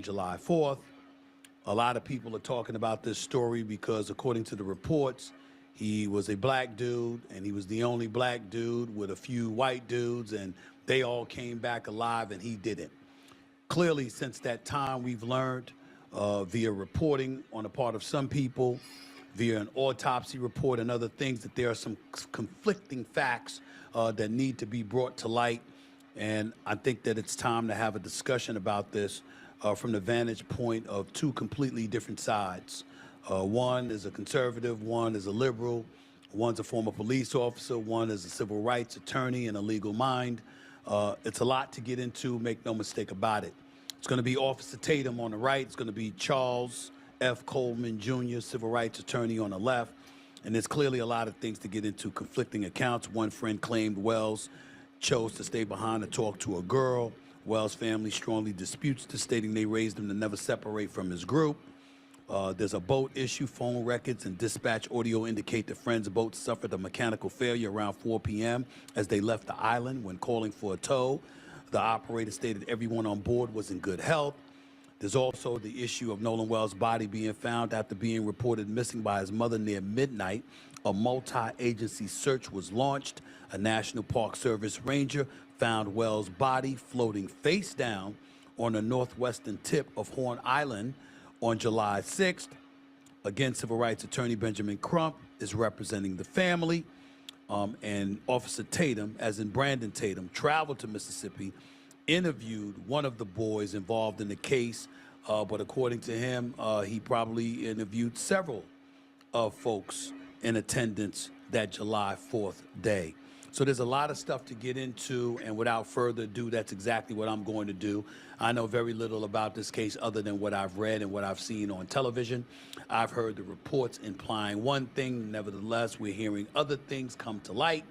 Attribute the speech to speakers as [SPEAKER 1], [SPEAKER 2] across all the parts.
[SPEAKER 1] July 4th. A lot of people are talking about this story because, according to the reports, he was a black dude, and he was the only black dude with a few white dudes, and they all came back alive, and he didn't. Clearly, since that time, we've learned via reporting on the part of some people, via an autopsy report and other things, that there are some conflicting facts that need to be brought to light. And I think that it's time to have a discussion about this from the vantage point of two completely different sides. One is a conservative, one is a liberal, one's a former police officer, one is a civil rights attorney and a legal mind. It's a lot to get into, make no mistake about it. It's going to be Officer Tatum on the right. It's going to be Charles F. Coleman Jr., civil rights attorney, on the left. And there's clearly a lot of things to get into, conflicting accounts. One friend claimed Wells chose to stay behind to talk to a girl. Wells' family strongly disputes this, stating they raised him to never separate from his group. There's a boat issue. Phone records and dispatch audio indicate the friend's boat suffered a mechanical failure around 4 p.m. as they left the island. When calling for a tow, the operator stated everyone on board was in good health. There's also the issue of Nolan Wells' body being found after being reported missing by his mother near midnight. A multi-agency search was launched. A National Park Service ranger found Wells' body floating face down on the northwestern tip of Horn Island on July 6th. Again, civil rights attorney Benjamin Crump is representing the family. And Officer Tatum, as in Brandon Tatum, traveled to Mississippi, interviewed one of the boys involved in the case, but according to him, he probably interviewed several of folks in attendance that July 4th day. So there's a lot of stuff to get into, and without further ado, that's exactly what I'm going to do. I know very little about this case other than what I've read and what I've seen on television. I've heard the reports implying one thing. Nevertheless, we're hearing other things come to light.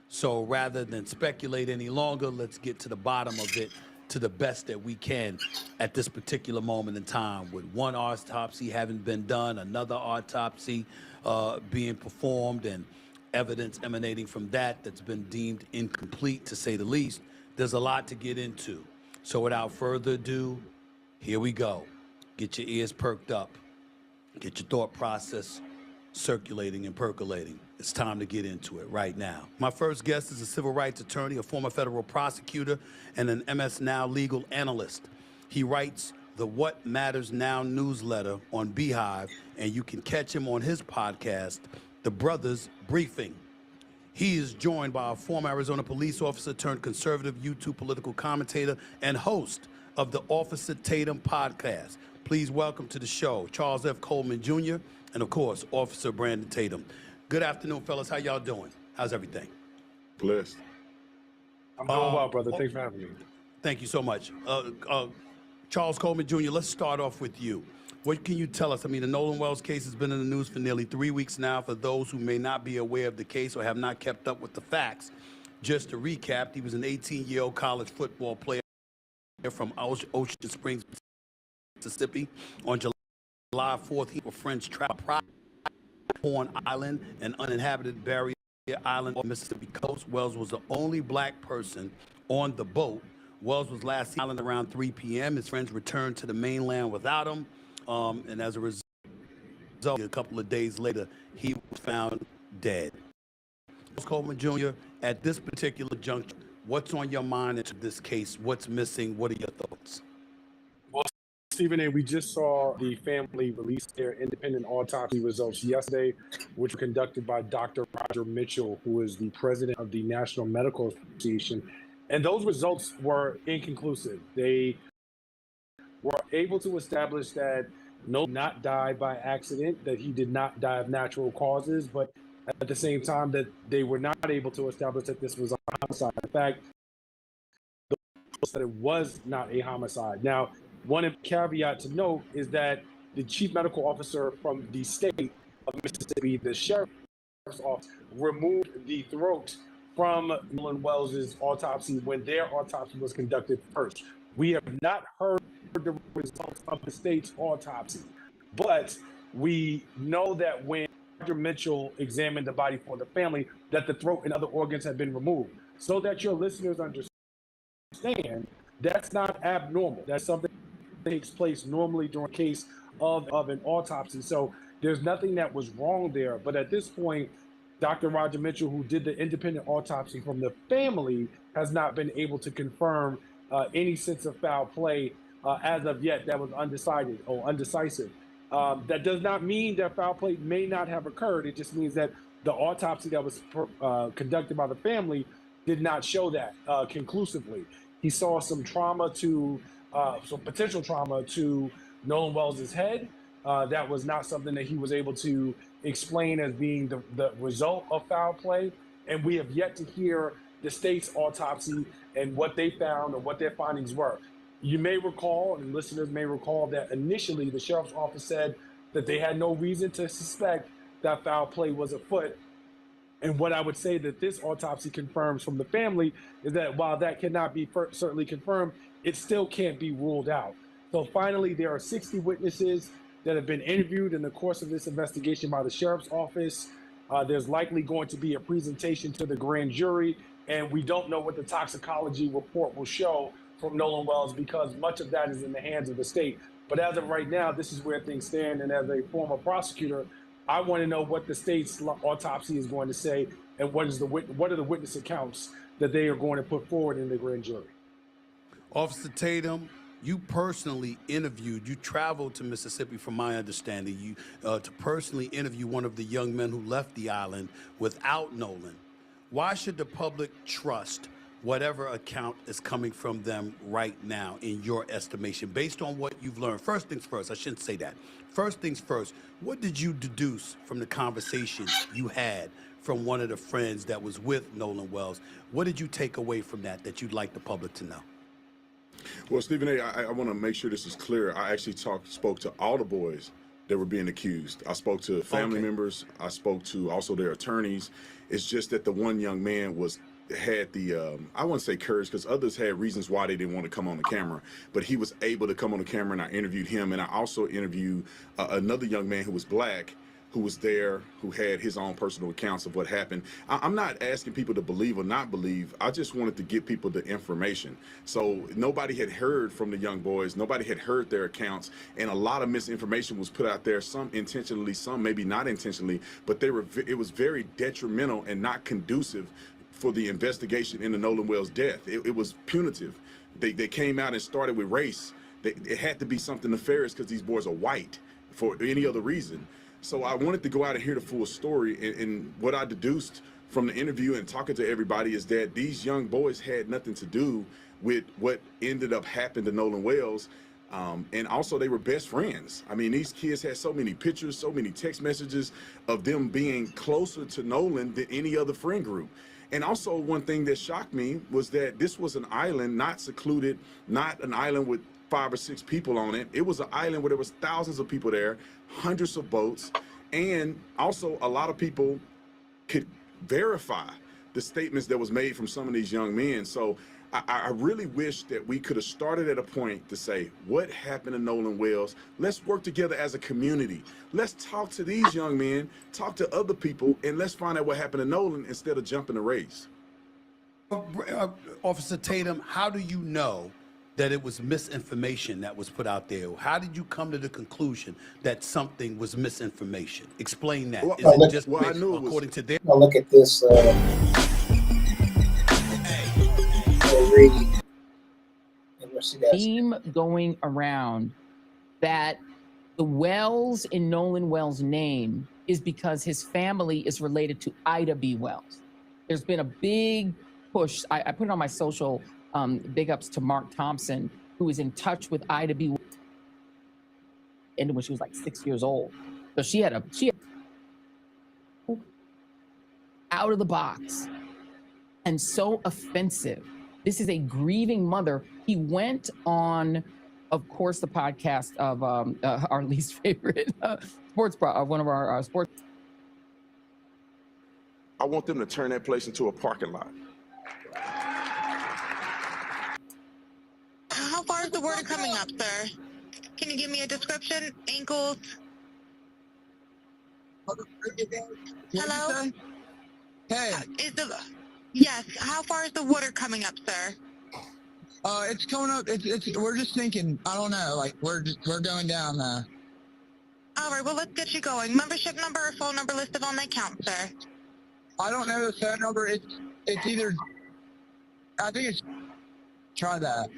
[SPEAKER 1] So rather than speculate any longer, let's get to the bottom of it to the best that we can at this particular moment in time. With one autopsy having been done, another autopsy being performed, and evidence emanating from that that's been deemed incomplete, to say the least, there's a lot to get into. So without further ado, here we go. Get your ears perked up. Get your thought process circulating and percolating. It's time to get into it right now. My first guest is a civil rights attorney, a former federal prosecutor, and an MS Now legal analyst. He writes the What Matters Now newsletter on Beehive, and you can catch him on his podcast, The Brothers Briefing. He is joined by a former Arizona police officer turned conservative YouTube political commentator and host of the Officer Tatum podcast. Please welcome to the show Charles F. Coleman Jr. and, of course, Officer Brandon Tatum. Good afternoon, fellas. How y'all doing? How's everything?
[SPEAKER 2] Blessed.
[SPEAKER 3] I'm doing well, brother. Thanks for having me.
[SPEAKER 1] Thank you so much. Charles Coleman Jr., let's start off with you. What can you tell us? I mean, the Nolan Wells case has been in the news for nearly 3 weeks now. For those who may not be aware of the case or have not kept up with the facts, just to recap, he was an 18-year-old college football player from Ocean Springs, Mississippi. On July 4th, he was friends traveled Horn Island, an uninhabited barrier island on the Mississippi coast. Wells was the only black person on the boat. Wells was last seen on the island around 3 p.m. His friends returned to the mainland without him. And as a result, a couple of days later, he was found dead. Coleman Jr., at this particular juncture, what's on your mind into this case? What's missing? What are your thoughts?
[SPEAKER 3] Well, Stephen A., we just saw the family release their independent autopsy results yesterday, which were conducted by Dr. Roger Mitchell, who is the president of the National Medical Association. And those results were inconclusive. They were able to establish that no, not died by accident, that he did not die of natural causes, but at the same time that they were not able to establish that this was a homicide. In fact, that it was not a homicide. Now, one caveat to note is that the chief medical officer from the state of Mississippi, the sheriff's office, removed the throat from Nolan Wells' autopsy when their autopsy was conducted first. We have not heard the results of the state's autopsy, but we know that when Dr. Mitchell examined the body for the family, that the throat and other organs have been removed. So that your listeners understand, that's not abnormal. That's something takes place normally during a case of an autopsy. So there's nothing that was wrong there. But at this point, Dr. Roger Mitchell, who did the independent autopsy from the family, has not been able to confirm any sense of foul play as of yet. That was undecided or undecisive. That does not mean that foul play may not have occurred. It just means that the autopsy that was conducted by the family did not show that conclusively. He saw some trauma to, some potential trauma to Nolan Wells' head. That was not something that he was able to explain as being the result of foul play. And we have yet to hear the state's autopsy and what they found and what their findings were. You may recall, and listeners may recall, that initially the sheriff's office said that they had no reason to suspect that foul play was afoot. And what I would say that this autopsy confirms from the family is that while that cannot be certainly confirmed, it still can't be ruled out. So finally, there are 60 witnesses that have been interviewed in the course of this investigation by the sheriff's office. There's likely going to be a presentation to the grand jury, and we don't know what the toxicology report will show from Nolan Wells because much of that is in the hands of the state. But as of right now, this is where things stand. And as a former prosecutor, I want to know what the state's autopsy is going to say and what are the witness accounts that they are going to put forward in the grand jury.
[SPEAKER 1] Officer Tatum, you personally interviewed, you traveled to Mississippi, from my understanding, you to personally interview one of the young men who left the island without Nolan. Why should the public trust whatever account is coming from them right now, in your estimation, based on what you've learned? First things first, I shouldn't say that. First things first, what did you deduce from the conversation you had from one of the friends that was with Nolan Wells? What did you take away from that you'd like the public to know?
[SPEAKER 2] Well, Stephen A., I want to make sure this is clear. I actually spoke to all the boys that were being accused. I spoke to family members. I spoke to also their attorneys. It's just that the one young man had the, I wouldn't say courage, because others had reasons why they didn't want to come on the camera, but he was able to come on the camera, and I interviewed him. And I also interviewed another young man who was black, who was there, who had his own personal accounts of what happened. I'm not asking people to believe or not believe. I just wanted to give people the information. So nobody had heard from the young boys. Nobody had heard their accounts. And a lot of misinformation was put out there, some intentionally, some maybe not intentionally, but it was very detrimental and not conducive for the investigation into Nolan Wells' death. It was punitive. They came out and started with race. It had to be something nefarious because these boys are white for any other reason. So I wanted to go out and hear the full story. And what I deduced from the interview and talking to everybody is that these young boys had nothing to do with what ended up happening to Nolan Wells. And also they were best friends. I mean, these kids had so many pictures, so many text messages of them being closer to Nolan than any other friend group. And also one thing that shocked me was that this was an island, not secluded, not an island with 5 or 6 people on it. It was an island where there was thousands of people there, hundreds of boats, and also a lot of people could verify the statements that was made from some of these young men. So I really wish that we could have started at a point to say, what happened to Nolan Wells? Let's work together as a community. Let's talk to these young men, talk to other people, and let's find out what happened to Nolan instead of jumping the race.
[SPEAKER 1] Officer Tatum, how do you know that it was misinformation that was put out there? How did you come to the conclusion that something was misinformation? Explain that. Is it just according to their...
[SPEAKER 4] Now look at this.
[SPEAKER 5] Theme going around that the Wells in Nolan Wells' name is because his family is related to Ida B. Wells. There's been a big push. I put it on my social, big ups to Mark Thompson, who is in touch with Ida B. Wells when she was like 6 years old. So she had out of the box and so offensive. This is a grieving mother. He went on, of course, the podcast of our least favorite one of our sports.
[SPEAKER 2] I want them to turn that place into a parking lot.
[SPEAKER 6] How far is the water coming up, sir? Can you give me a description? Ankles? Hello?
[SPEAKER 7] Hey.
[SPEAKER 6] Yes, how far is the water coming up, sir?
[SPEAKER 4] It's coming up. We're just thinking. I don't know. Like we're going down there.
[SPEAKER 6] All right, well, let's get you going. Membership number or phone number listed on the account, sir.
[SPEAKER 4] I don't know the phone number. It's either. I think it's. Try that.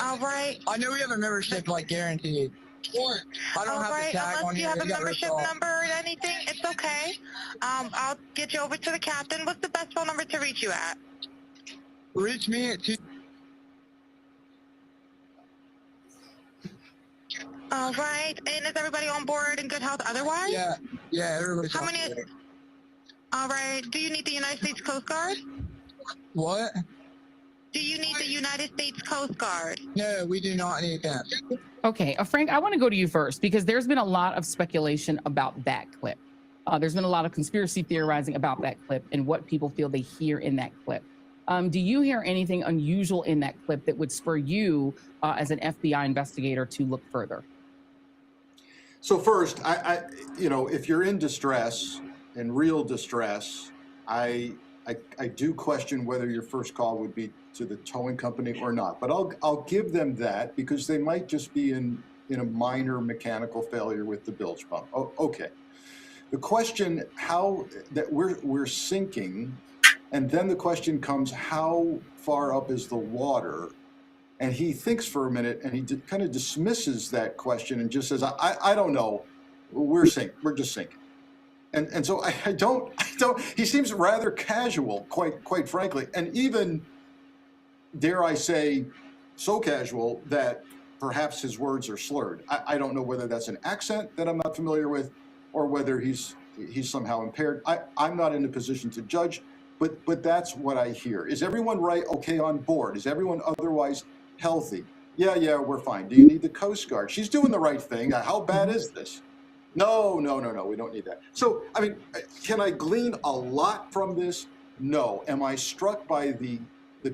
[SPEAKER 6] All right.
[SPEAKER 4] I know we have a membership like guaranteed. I don't
[SPEAKER 6] All
[SPEAKER 4] have
[SPEAKER 6] right,
[SPEAKER 4] the tag on
[SPEAKER 6] unless you
[SPEAKER 4] here.
[SPEAKER 6] have a
[SPEAKER 4] They got
[SPEAKER 6] membership
[SPEAKER 4] ripped off.
[SPEAKER 6] number or anything, it's okay. I'll get you over to the captain. What's the best phone number to reach you at?
[SPEAKER 4] Reach me at 2.
[SPEAKER 6] All right, and is everybody on board in good health otherwise?
[SPEAKER 4] Yeah, everybody's
[SPEAKER 6] How
[SPEAKER 4] on
[SPEAKER 6] many?
[SPEAKER 4] board.
[SPEAKER 6] All right, do you need the United States Coast Guard?
[SPEAKER 4] What?
[SPEAKER 6] Do you need the United States Coast Guard?
[SPEAKER 4] No, we do not need that.
[SPEAKER 5] Okay, Frank, I want to go to you first because there's been a lot of speculation about that clip. There's been a lot of conspiracy theorizing about that clip and what people feel they hear in that clip. Do you hear anything unusual in that clip that would spur you as an FBI investigator to look further?
[SPEAKER 7] So first, if you're in distress, in real distress, I do question whether your first call would be to the towing company or not. But I'll give them that because they might just be in a minor mechanical failure with the bilge pump. Oh, okay. The question that we're sinking, and then the question comes, how far up is the water? And he thinks for a minute and he kind of dismisses that question and just says, I don't know, we're just sinking. And so I don't, he seems rather casual, quite frankly, and even, dare I say, so casual that perhaps his words are slurred. I don't know whether that's an accent that I'm not familiar with or whether he's somehow impaired. I'm not in a position to judge, but that's what I hear. Is everyone okay on board? Is everyone otherwise healthy? Yeah, we're fine. Do you need the Coast Guard? She's doing the right thing. How bad is this? No, we don't need that. So, I mean, can I glean a lot from this? No. Am I struck by the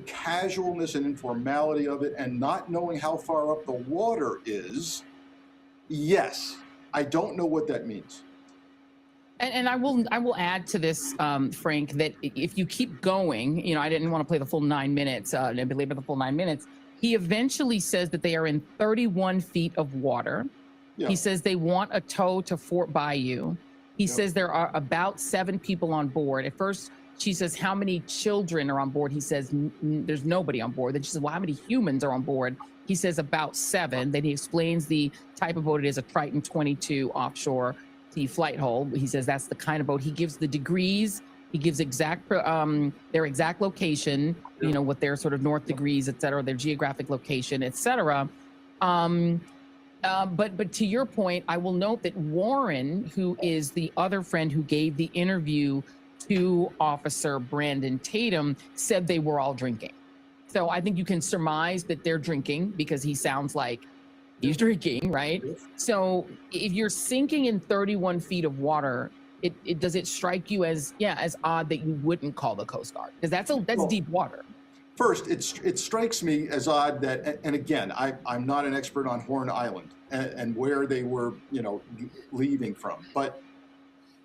[SPEAKER 7] casualness and informality of it and not knowing how far up the water is? Yes. I don't know what that means.
[SPEAKER 5] And I will add to this, Frank, that if you keep going, I didn't want to play the full 9 minutes, and belabor the full 9 minutes. He eventually says that they are in 31 feet of water. Yeah. He says they want a tow to Fort Bayou. He says there are about 7 people on board. At first, she says, how many children are on board? He says, there's nobody on board. Then she says, well, how many humans are on board? He says about 7. Then he explains the type of boat it is, a Triton 22 offshore flight hull. He says that's the kind of boat. He gives the degrees. He gives their exact location, what their sort of north degrees, et cetera, their geographic location, et cetera. But to your point, I will note that Warren, who is the other friend who gave the interview to Officer Brandon Tatum, said they were all drinking. So I think you can surmise that they're drinking because he sounds like he's drinking, right? So if you're sinking in 31 feet of water, does it strike you as odd that you wouldn't call the Coast Guard? Because that's deep water.
[SPEAKER 7] First, it strikes me as odd that, and again, I'm not an expert on Horn Island and where they were, leaving from, but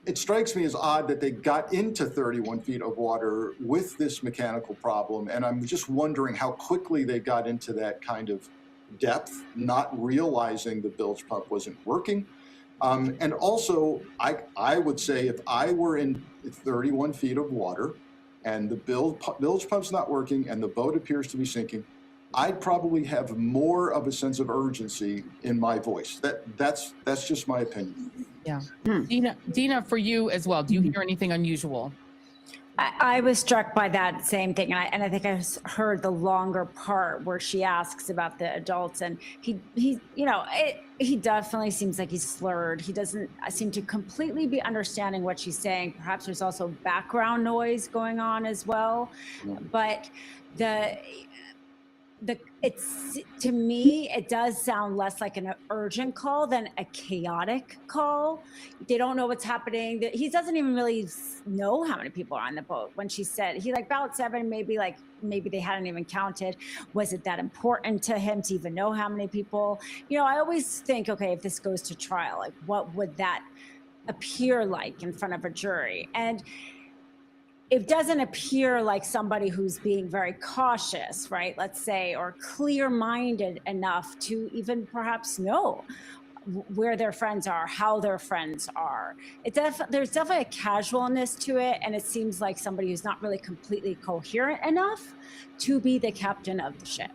[SPEAKER 7] it strikes me as odd that they got into 31 feet of water with this mechanical problem, and I'm just wondering how quickly they got into that kind of depth, not realizing the bilge pump wasn't working. And also, I would say if I were in 31 feet of water and the bilge pump's not working and the boat appears to be sinking, I'd probably have more of a sense of urgency in my voice. That's just my opinion.
[SPEAKER 5] Yeah. Dina, for you as well, do you hear anything unusual?
[SPEAKER 8] I was struck by that same thing, and I think I heard the longer part where she asks about the adults, and he definitely seems like he's slurred. He doesn't seem to completely be understanding what she's saying. Perhaps there's also background noise going on as well, but it's, to me, it does sound less like an urgent call than a chaotic call. They don't know what's happening. He doesn't even really know how many people are on the boat. When she said about 7, maybe they hadn't even counted. Was it that important to him to even know how many people? I always think, okay, if this goes to trial, what would that appear like in front of a jury? And it doesn't appear like somebody who's being very cautious, right? Let's say, or clear-minded enough to even perhaps know where their friends are, how their friends are. There's definitely a casualness to it, and it seems like somebody who's not really completely coherent enough to be the captain of the ship.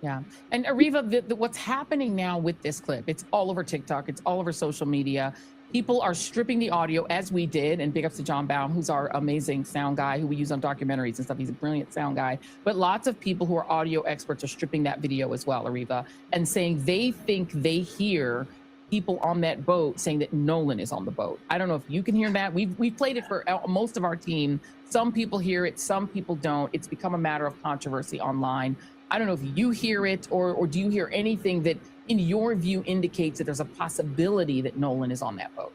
[SPEAKER 5] Yeah. And Ariva, what's happening now with this clip, it's all over TikTok, it's all over social media. People are stripping the audio, as we did, and big ups to John Baum, who's our amazing sound guy who we use on documentaries and stuff. He's a brilliant sound guy. But lots of people who are audio experts are stripping that video as well, Ariva, and saying they think they hear people on that boat saying that Nolan is on the boat. I don't know if you can hear that. We've played it for most of our team. Some people hear it, some people don't. It's become a matter of controversy online. I don't know if you hear it, or do you hear anything that, in your view, indicates that there's a possibility that Nolan is on that boat?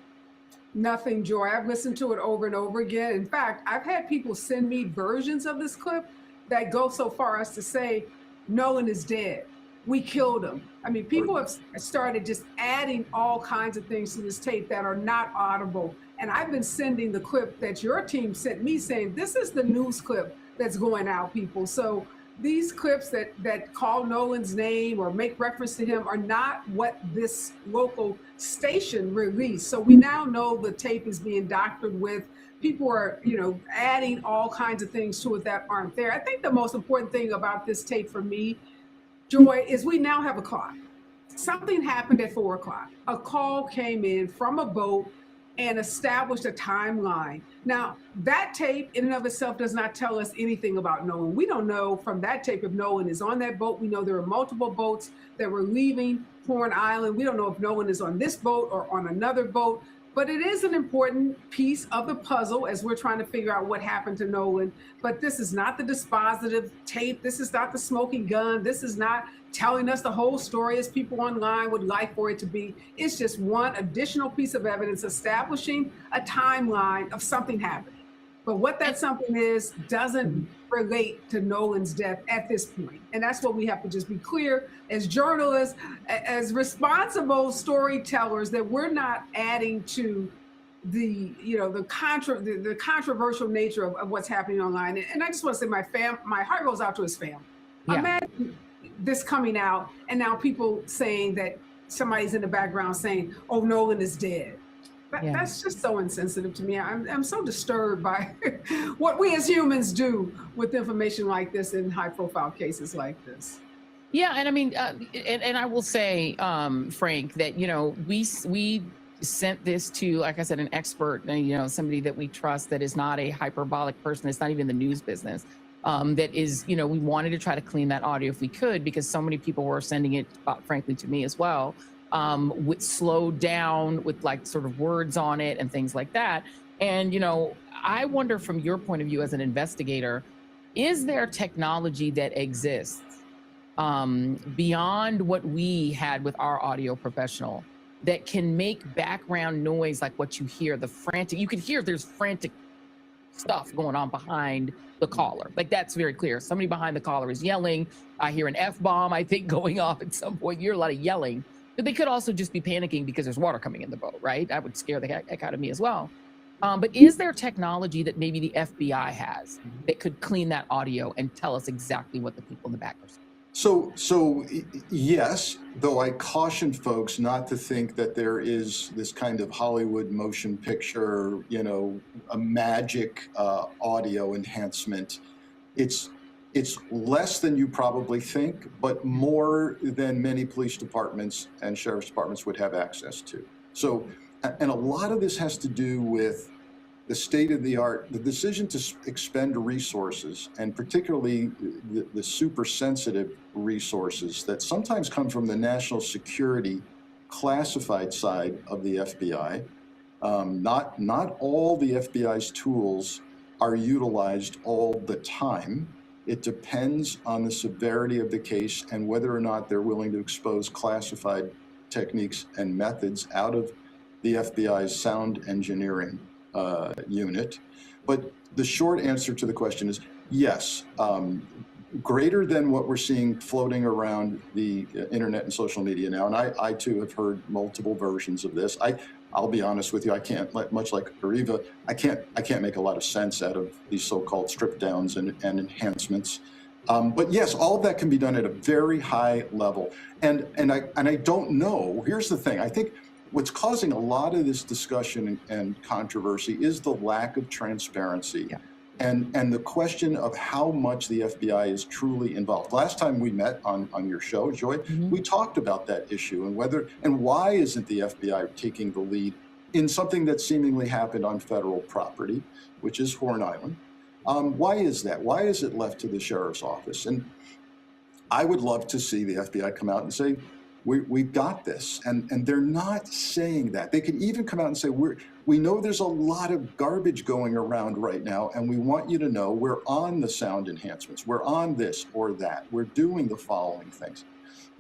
[SPEAKER 9] Nothing, Joy. I've listened to it over and over again. In fact, I've had people send me versions of this clip that go so far as to say, Nolan is dead. We killed him. I mean, people have started just adding all kinds of things to this tape that are not audible. And I've been sending the clip that your team sent me saying, this is the news clip that's going out, people. So these clips that call Nolan's name or make reference to him are not what this local station released. So we now know the tape is being doctored with. People are, adding all kinds of things to it that aren't there. I think the most important thing about this tape for me, Joy, is we now have a clock. Something happened at 4 o'clock. A call came in from a boat and established a timeline. Now, that tape in and of itself does not tell us anything about Nolan. We don't know from that tape if Nolan is on that boat. We know there are multiple boats that were leaving Horn Island. We don't know if Nolan is on this boat or on another boat, but it is an important piece of the puzzle as we're trying to figure out what happened to Nolan. But this is not the dispositive tape. This is not the smoking gun. This is not telling us the whole story as people online would like for it to be. It's just one additional piece of evidence establishing a timeline of something happening. But what that something is doesn't relate to Nolan's death at this point. And that's what we have to just be clear as journalists, as responsible storytellers, that we're not adding to the controversial nature of what's happening online. And I just want to say my heart goes out to his family.
[SPEAKER 5] Yeah.
[SPEAKER 9] Imagine this coming out and now people saying that somebody's in the background saying, oh, Nolan is dead. That's just so insensitive to me. I'm so disturbed by what we as humans do with information like this in high profile cases like this.
[SPEAKER 5] Yeah, and I mean, and I will say, Frank, that, we sent this to, like I said, an expert, somebody that we trust that is not a hyperbolic person. It's not even the news business. That is, we wanted to try to clean that audio if we could, because so many people were sending it, frankly, to me as well, with slowed down, with like sort of words on it and things like that. And, I wonder from your point of view as an investigator, is there technology that exists beyond what we had with our audio professional that can make background noise like what you hear, the frantic, you can hear there's frantic stuff going on behind the caller. Like, that's very clear. Somebody behind the caller is yelling. I hear an F-bomb, I think, going off at some point. You hear a lot of yelling. But they could also just be panicking because there's water coming in the boat, right? That would scare the heck out of me as well. But is there technology that maybe the FBI has that could clean that audio and tell us exactly what the people in the back are saying?
[SPEAKER 7] So yes, though I caution folks not to think that there is this kind of Hollywood motion picture, a magic audio enhancement. It's less than you probably think, but more than many police departments and sheriff's departments would have access to. So, and a lot of this has to do with the state of the art, the decision to expend resources, and particularly the super sensitive resources that sometimes come from the national security classified side of the FBI. Not all the FBI's tools are utilized all the time. It depends on the severity of the case and whether or not they're willing to expose classified techniques and methods out of the FBI's sound engineering unit. But the short answer to the question is yes. greater than what we're seeing floating around the internet and social media now. And I too have heard multiple versions of this. I'll be honest with you, I can't, much like Ariva, I can't make a lot of sense out of these so-called strip downs and enhancements. But yes, all of that can be done at a very high level. And I don't know, here's the thing, I think what's causing a lot of this discussion and controversy is the lack of transparency.
[SPEAKER 5] Yeah.
[SPEAKER 7] And the question of how much the FBI is truly involved. Last time we met on your show, Joy, we talked about that issue and why isn't the FBI taking the lead in something that seemingly happened on federal property, which is Horn Island. Why is that? Why is it left to the sheriff's office? And I would love to see the FBI come out and say, we've got this, and they're not saying that. They could even come out and say, we know there's a lot of garbage going around right now, and we want you to know we're on the sound enhancements, we're on this or that, we're doing the following things.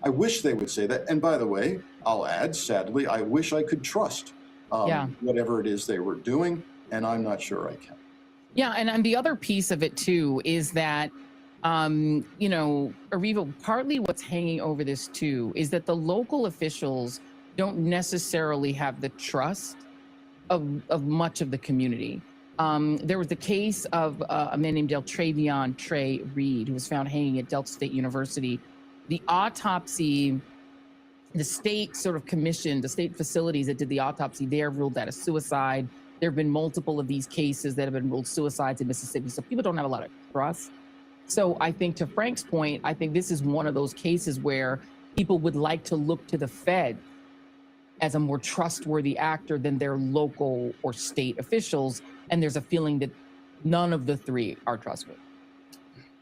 [SPEAKER 7] I wish they would say that. And by the way, I'll add, sadly, I wish I could trust whatever it is they were doing, and I'm not sure I can.
[SPEAKER 5] Yeah, and the other piece of it too is that you know, Ariva, partly what's hanging over this too is that the local officials don't necessarily have the trust of much of the community. There was the case of a man named Deltravion Trey Reed, who was found hanging at Delta State University. The autopsy, the state sort of commission, the state facilities that did the autopsy there ruled that a suicide. There have been multiple of these cases that have been ruled suicides in Mississippi, so people don't have a lot of trust. So I think to Frank's point, I think this is one of those cases where people would like to look to the Fed as a more trustworthy actor than their local or state officials. And there's a feeling that none of the three are trustworthy.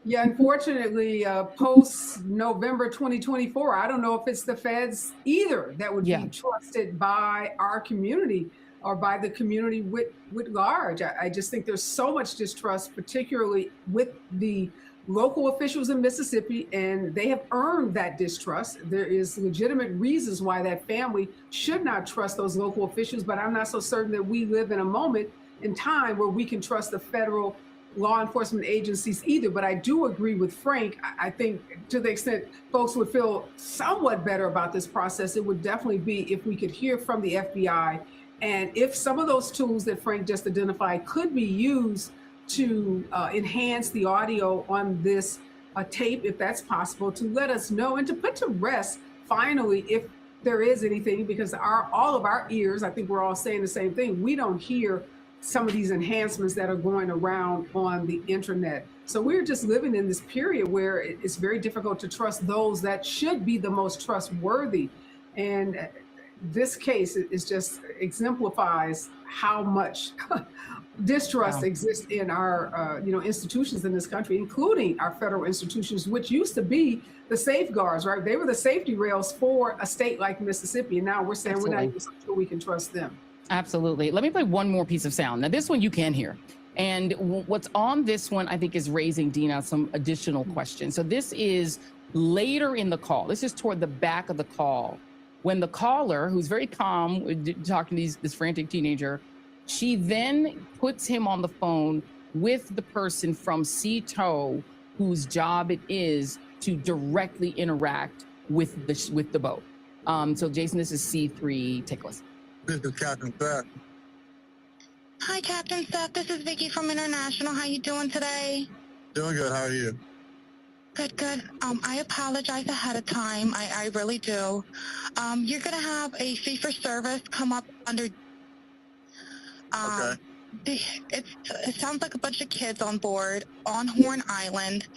[SPEAKER 9] Yeah, unfortunately, post-November 2024, I don't know if it's the feds either that would be trusted by our community or by the community with large. I just think there's so much distrust, particularly with the local officials in Mississippi, and they have earned that distrust. There is legitimate reasons why that family should not trust those local officials, but I'm not so certain that we live in a moment in time where we can trust the federal law enforcement agencies either. But I do agree with Frank. I think to the extent folks would feel somewhat better about this process, it would definitely be if we could hear from the FBI, and if some of those tools that Frank just identified could be used to enhance the audio on this tape, if that's possible, to let us know and to put to rest, finally, if there is anything, because all of our ears, I think we're all saying the same thing, we don't hear some of these enhancements that are going around on the internet. So we're just living in this period where it's very difficult to trust those that should be the most trustworthy. And this case is just exemplifies how much distrust exists in our institutions in this country, including our federal institutions, which used to be the safeguards, right? They were the safety rails for a state like Mississippi, and now we're saying we're not even so sure we can trust them.
[SPEAKER 5] Absolutely. Let me play one more piece of sound. Now, this one you can hear. And what's on this one, I think, is raising, Dina, some additional questions. So this is later in the call. This is toward the back of the call, when the caller, who's very calm, talking to this frantic teenager, she then puts him on the phone with the person from CTOW, whose job it is to directly interact with the boat. So Jason, this is C3. Take a listen.
[SPEAKER 10] This is Captain Seth.
[SPEAKER 6] Hi, Captain Seth. This is Vicky from International. How you doing today?
[SPEAKER 10] Doing good. How are you?
[SPEAKER 6] Good, good. I apologize ahead of time. I really do. You're going to have a fee for service come up under...
[SPEAKER 10] Okay.
[SPEAKER 6] It sounds like a bunch of kids on board on Horn Island.